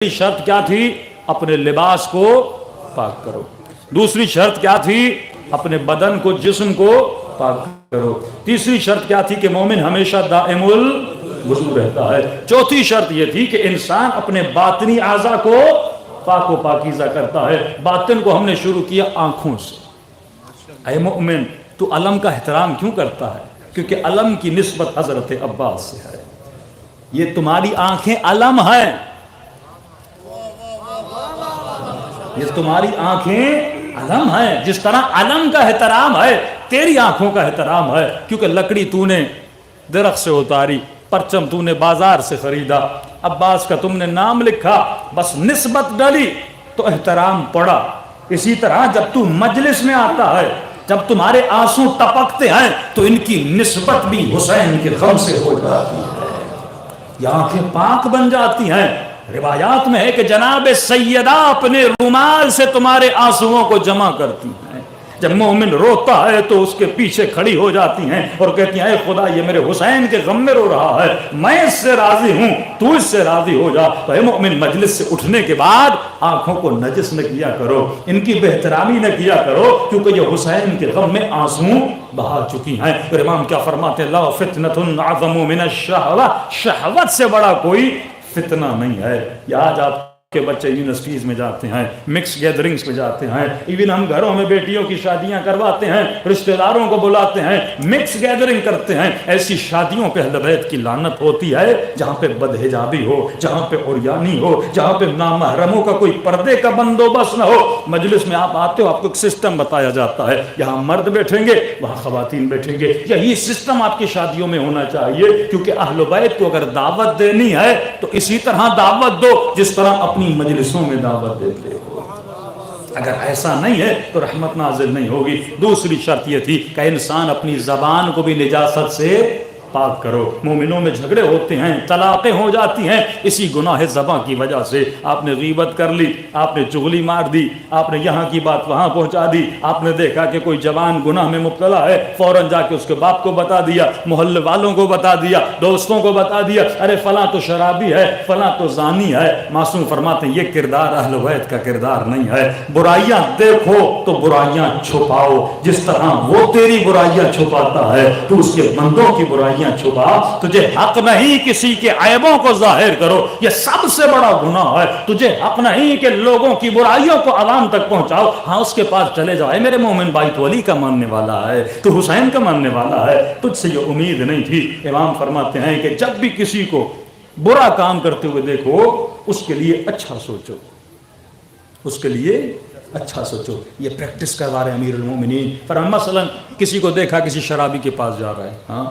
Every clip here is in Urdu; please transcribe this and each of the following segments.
شرط کیا تھی؟ اپنے لباس کو پاک کرو. دوسری شرط کیا تھی؟ اپنے بدن کو، جسم کو پاک کرو. تیسری شرط کیا تھی؟ کہ مومن ہمیشہ دائم الوضو رہتا ہے. چوتھی شرط یہ تھی کہ انسان اپنے باطنی اعضاء کو پاک و پاکیزہ کرتا ہے. باطن کو ہم نے شروع کیا آنکھوں سے. اے مومن تو علم کا احترام کیوں کرتا ہے؟ کیونکہ علم کی نسبت حضرت عباس سے ہے. یہ تمہاری آنکھیں علم ہیں، یہ تمہاری آنکھیں علم ہیں. جس طرح علم کا احترام ہے تیری آنکھوں کا احترام ہے. کیونکہ لکڑی تو نے درخت سے اتاری، پرچم تو نے بازار سے خریدا، عباس کا تم نے نام لکھا، بس نسبت ڈلی تو احترام پڑا. اسی طرح جب تو مجلس میں آتا ہے، جب تمہارے آنسو ٹپکتے ہیں تو ان کی نسبت بھی حسین کے غم سے ہو جاتی ہے. یہ آنکھیں پاک بن جاتی ہیں. روایات میں ہے کہ جناب سیدہ اپنے رومال سے تمہارے آنسوؤں کو جمع کرتی ہیں. جب مومن روتا ہے تو اس کے پیچھے کھڑی ہو جاتی ہیں اور کہتی ہیں اے خدا یہ میرے حسین کے غم میں رو رہا ہے، میں اس سے راضی ہوں، تو اس سے راضی ہو جا. تو اے مومن مجلس سے اٹھنے کے بعد آنکھوں کو نجس نہ کیا کرو، ان کی بے احترامی نہ کیا کرو، کیونکہ یہ حسین کے غم میں آنسو بہا چکی ہیں. پھر امام کیا فرماتے ہیں؟ لا فتنة اعظم من الشہوہ، شہوت سے بڑا کوئی فتنہ نہیں ہے. یہ آج آپ کے بچے یونیورسٹیز میں جاتے ہیں، مکس گیدرنگز میں جاتے ہیں، ایون ہم گھروں میں بیٹیوں کی شادیاں کرواتے ہیں، رشتہ داروں کو بلاتے ہیں، مکس گیدرنگ کرتے ہیں. ایسی شادیوں پہ اہل بیت کی لعنت ہوتی ہے جہاں پہ بدحجابی ہو، جہاں پہ عریانی ہو، جہاں پہ نامحرموں کا کوئی پردے کا بندوبست نہ ہو. مجلس میں آپ آتے ہو، آپ کو ایک سسٹم بتایا جاتا ہے، یہاں مرد بیٹھیں گے، وہاں خواتین بیٹھیں گے. یہی سسٹم آپ کی شادیوں میں ہونا چاہیے. کیونکہ اہل بیت کو اگر دعوت دینی ہے تو اسی طرح دعوت دو جس طرح اپنی مجلسوں میں دعوت دیتے ہو. اگر ایسا نہیں ہے تو رحمت نازل نہیں ہوگی. دوسری شرط یہ تھی کہ انسان اپنی زبان کو بھی نجاست سے پاک کرو. مومنوں میں جھگڑے ہوتے ہیں، طلاقیں ہو جاتی ہیں اسی گناہ زبان کی وجہ سے. آپ نے غیبت کر لی، آپ نے چغلی مار دی، آپ نے یہاں کی بات وہاں پہنچا دی. آپ نے دیکھا کہ کوئی جوان گناہ میں مبتلا ہے، فوراً جا کے اس کے باپ کو بتا دیا، محلے والوں کو بتا دیا، دوستوں کو بتا دیا، ارے فلاں تو شرابی ہے، فلاں تو زانی ہے. معصوم فرماتے ہیں یہ کردار اہل بیت کا کردار نہیں ہے. برائیاں دیکھو تو برائیاں چھپاؤ. جس طرح وہ تیری برائیاں چھپاتا ہے تو اس کے بندوں کی برائیاں چھپا. تجھے حق نہیں کسی کے عیبوں کو ظاہر کرو، یہ سب سے بڑا گناہ ہے. تجھے حق نہیں کہ لوگوں کی برائیوں کو عوام تک پہنچاؤ. ہاں اس کے پاس چلے جاؤ، اے میرے مومن بھائی تو علی کا ماننے والا ہے، تو حسین کا ماننے والا ہے، تجھ سے یہ امید نہیں تھی. امام فرماتے ہیں کہ جب بھی کسی کو برا کام کرتے ہوئے دیکھو اس کے لیے اچھا سوچو، اس کے لیے اچھا سوچو. یہ پریکٹس کروا رہے امیر المومنین. پر مثلا کسی کو دیکھا کسی شرابی کے پاس جا رہا ہے، ہاں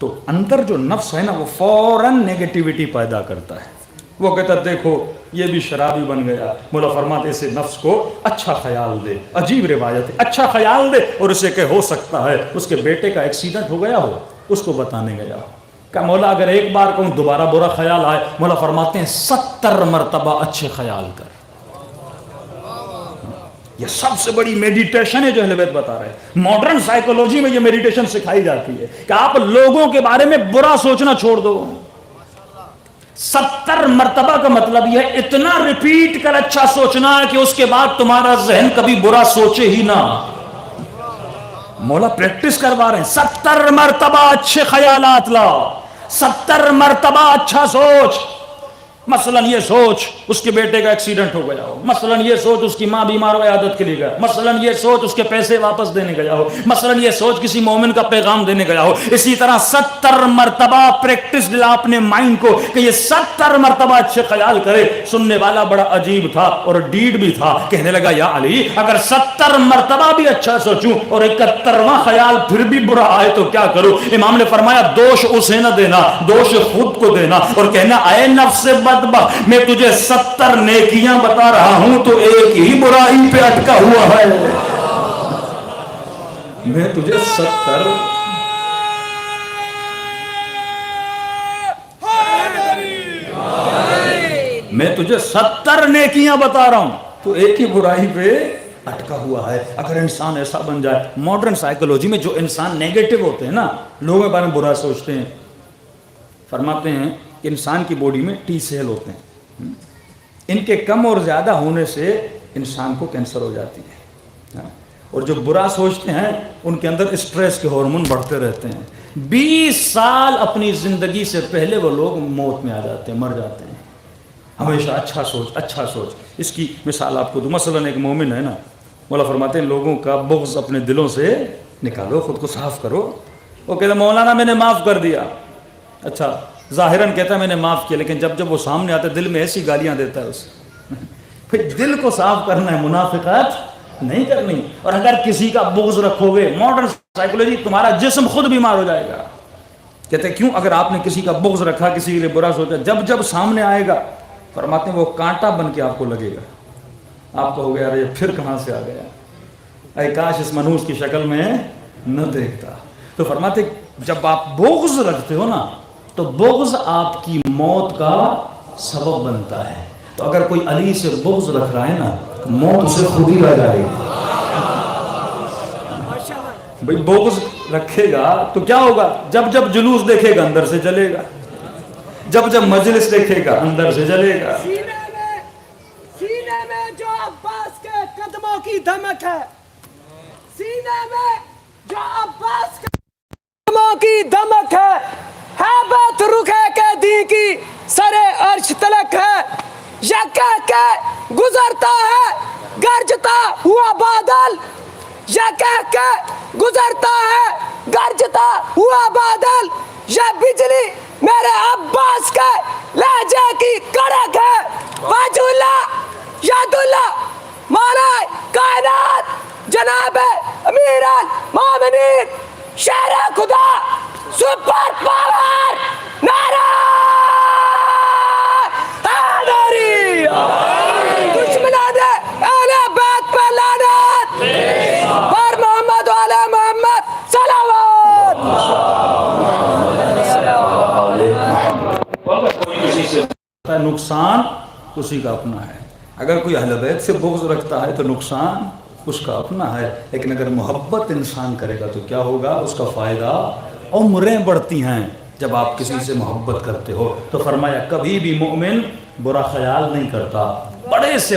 تو اندر جو نفس ہے نا وہ فوراً نیگیٹیوٹی پیدا کرتا ہے. وہ کہتا ہے دیکھو یہ بھی شرابی بن گیا. مولا فرماتے اسے نفس کو اچھا خیال دے. عجیب روایت ہے، اچھا خیال دے اور اسے کہ ہو سکتا ہے اس کے بیٹے کا ایکسیڈنٹ ہو گیا ہو، اس کو بتانے گیا ہو. کہ مولا اگر ایک بار کہوں دوبارہ برا خیال آئے، مولا فرماتے ہیں 70 مرتبہ اچھے خیال کر. یہ سب سے بڑی میڈیٹیشن ہے جو اہل بیت بتا رہے ہیں. ماڈرن سائیکولوجی میں یہ میڈیٹیشن سکھائی جاتی ہے کہ آپ لوگوں کے بارے میں برا سوچنا چھوڑ دو. 70 مرتبہ کا مطلب یہ ہے اتنا ریپیٹ کر اچھا سوچنا ہے کہ اس کے بعد تمہارا ذہن کبھی برا سوچے ہی نہ. مولا پریکٹس کروا رہے ہیں. 70 مرتبہ اچھے خیالات لاؤ، 70 مرتبہ اچھا سوچ. مثلا یہ سوچ اس کے بیٹے کا ایکسیڈنٹ ہو گیا ہو، مثلا یہ سوچ اس کی ماں بیمار ہو عیادت کے لیے گیا، مثلا یہ سوچ اس کے پیسے واپس دینے گیا ہو، مثلا یہ سوچ کسی مومن کا پیغام دینے گیا ہو. اسی طرح 70 مرتبہ پریکٹس دلا اپنے مائنڈ کو کہ یہ 70 مرتبہ اچھے خیال کرے. سننے والا بڑا عجیب تھا اور ڈیڈ بھی تھا. کہنے لگا یا علی اگر 70 مرتبہ بھی اچھا سوچوں اور 71واں خیال پھر بھی برا آئے تو کیا کروں؟ امام نے فرمایا دوش اسے نہ دینا، دوش خود کو دینا اور کہنا اے نفس میں تجھے 70 نیکیاں بتا رہا ہوں تو ایک ہی برائی پہ اٹکا ہوا ہے. میں تجھے 70 نیکیاں بتا رہا ہوں تو ایک ہی برائی پہ اٹکا ہوا ہے. اگر انسان ایسا بن جائے. ماڈرن سائیکولوجی میں جو انسان نیگیٹو ہوتے ہیں نا، لوگوں کے بارے میں برا سوچتے ہیں، فرماتے ہیں کہ انسان کی باڈی میں ٹی سیل ہوتے ہیں. ان کے کم اور زیادہ ہونے سے انسان کو کینسر ہو جاتی ہے. اور جو برا سوچتے ہیں ان کے اندر اسٹریس کے ہارمون بڑھتے رہتے ہیں. 20 سال اپنی زندگی سے پہلے وہ لوگ موت میں آ جاتے ہیں, مر جاتے ہیں. ہمیشہ اچھا سوچ, اچھا سوچ. اس کی مثال آپ کو دوں. مثلاً ایک مومن ہے نا, مولا فرماتے ہیں لوگوں کا بغض اپنے دلوں سے نکالو, خود کو صاف کرو. وہ کہتا مولانا میں نے معاف کر دیا. اچھا, ظاہراً کہتا ہے میں نے معاف کیا, لیکن جب جب وہ سامنے آتا ہے دل میں ایسی گالیاں دیتا ہے اسے. پھر دل کو صاف کرنا ہے, منافقت نہیں کرنی. اور اگر کسی کا بغض رکھو گے, ماڈرن سائیکولوجی, تمہارا جسم خود بیمار ہو جائے گا. کہتے ہیں کیوں؟ اگر آپ نے کسی کا بغض رکھا, کسی کے لیے برا سوچا, جب جب سامنے آئے گا فرماتے ہیں وہ کانٹا بن کے آپ کو لگے گا. آپ کو ہو گیا ارے پھر کہاں سے آ گیا, اے کاش اس منحوس کی شکل میں نہ دیکھتا. تو فرماتے جب آپ بغض رکھتے ہو نا, تو بغض آپ کی موت کا سبب بنتا ہے. تو اگر کوئی علی سے بغض رکھ رہا ہے نا, موت اسے خود ہی آ جائے گی. بھئی بغض رکھے گا تو کیا ہوگا؟ جب جب جلوس دیکھے گا اندر سے جلے گا, جب جب مجلس دیکھے گا اندر سے جلے گا. سینے میں جو عباس کے قدموں کی دھمک ہے, سینے میں جو عباس کے قدموں کی دھمک ہے, ہیبت رکھے کے دی کی سرے عرش تلک ہے. یہ کہہ کے گزرتا ہے گرجتا ہوا بادل, یہ کہہ کے گزرتا ہے گرجتا ہوا بادل. یہ بجلی میرے عباس کے لہجے کی کڑک ہے. وجہ اللہ یاد اللہ مولا کائنات جناب امیر المومنین شیر خدا سپر پاور نعرہ حیدری. دشمنان اہل بیت پہ لعنت, پر محمد و علی محمد صلوات. نقصان اسی کا اپنا ہے. اگر کوئی اہل بیت سے بغض رکھتا ہے تو نقصان اس کا اپنا ہے. لیکن اگر محبت انسان کرے گا تو کیا ہوگا؟ اس کا فائدہ. عمریں بڑھتی ہیں جب آپ کسی سے محبت کرتے ہو. تو فرمایا کبھی بھی مومن برا خیال نہیں کرتا, بڑے سے